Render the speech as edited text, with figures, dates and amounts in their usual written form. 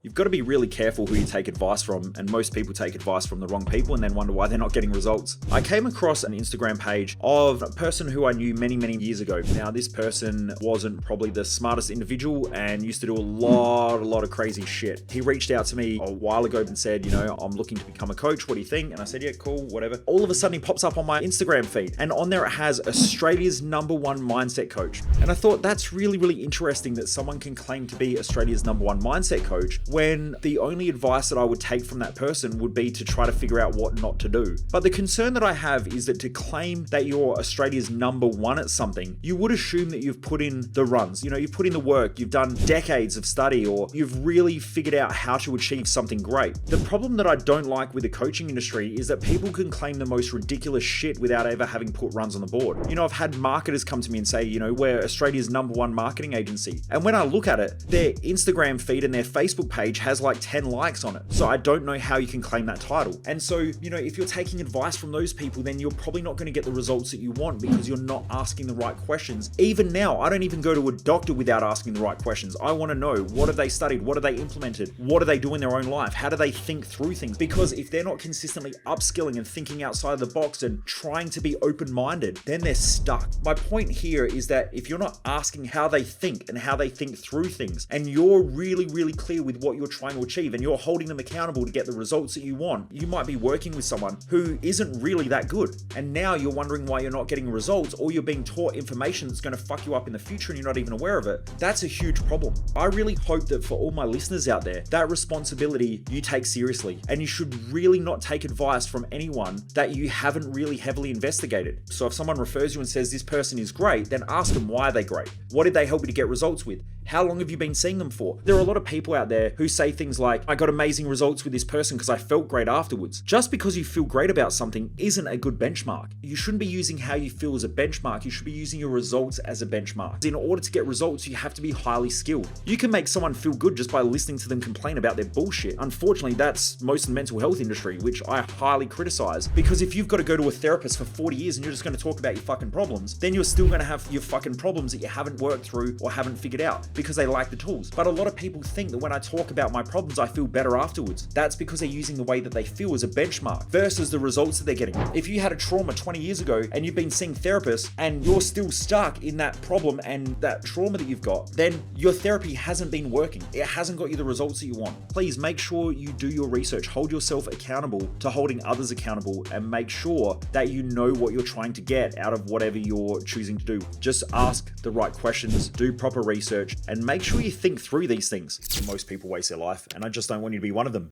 You've got to be really careful who you take advice from, and most people take advice from the wrong people and then wonder why they're not getting results. I came across an Instagram page of a person who I knew many, many years ago. Now, this person wasn't probably the smartest individual and used to do a lot of crazy shit. He reached out to me a while ago and said, I'm looking to become a coach. What do you think? And I said, yeah, cool, whatever. All of a sudden he pops up on my Instagram feed, and on there it has Australia's #1 mindset coach. And I thought that's really, really interesting that someone can claim to be Australia's #1 mindset coach when the only advice that I would take from that person would be to try to figure out what not to do. But the concern that I have is that to claim that you're Australia's #1 at something, you would assume that you've put in the runs, you've put in the work, you've done decades of study, or you've really figured out how to achieve something great. The problem that I don't like with the coaching industry is that people can claim the most ridiculous shit without ever having put runs on the board. I've had marketers come to me and say, we're Australia's #1 marketing agency. And when I look at it, their Instagram feed and their Facebook page has like 10 likes on it. So I don't know how you can claim that title. And so, if you're taking advice from those people, then you're probably not going to get the results that you want because you're not asking the right questions. Even now, I don't even go to a doctor without asking the right questions. I want to know, what have they studied? What have they implemented? What do they do in their own life? How do they think through things? Because if they're not consistently upskilling and thinking outside of the box and trying to be open-minded, then they're stuck. My point here is that if you're not asking how they think and how they think through things, and you're really, really clear with what you're trying to achieve and you're holding them accountable to get the results that you want, you might be working with someone who isn't really that good. And now you're wondering why you're not getting results, or you're being taught information that's going to fuck you up in the future and you're not even aware of it. That's a huge problem. I really hope that for all my listeners out there, that responsibility you take seriously, and you should really not take advice from anyone that you haven't really heavily investigated. So if someone refers you and says this person is great, then ask them why they're great. What did they help you to get results with? How long have you been seeing them for? There are a lot of people out there who say things like, I got amazing results with this person because I felt great afterwards. Just because you feel great about something isn't a good benchmark. You shouldn't be using how you feel as a benchmark. You should be using your results as a benchmark. In order to get results, you have to be highly skilled. You can make someone feel good just by listening to them complain about their bullshit. Unfortunately, that's most of the mental health industry, which I highly criticize, because if you've got to go to a therapist for 40 years and you're just going to talk about your fucking problems, then you're still going to have your fucking problems that you haven't worked through or haven't figured out because they lack the tools. But a lot of people think that when I talk about my problems, I feel better afterwards. That's because they're using the way that they feel as a benchmark versus the results that they're getting. If you had a trauma 20 years ago and you've been seeing therapists and you're still stuck in that problem and that trauma that you've got, then your therapy hasn't been working. It hasn't got you the results that you want. Please make sure you do your research. Hold yourself accountable to holding others accountable, and make sure that you know what you're trying to get out of whatever you're choosing to do. Just ask the right questions, do proper research, and make sure you think through these things. Most people waste their life, and I just don't want you to be one of them.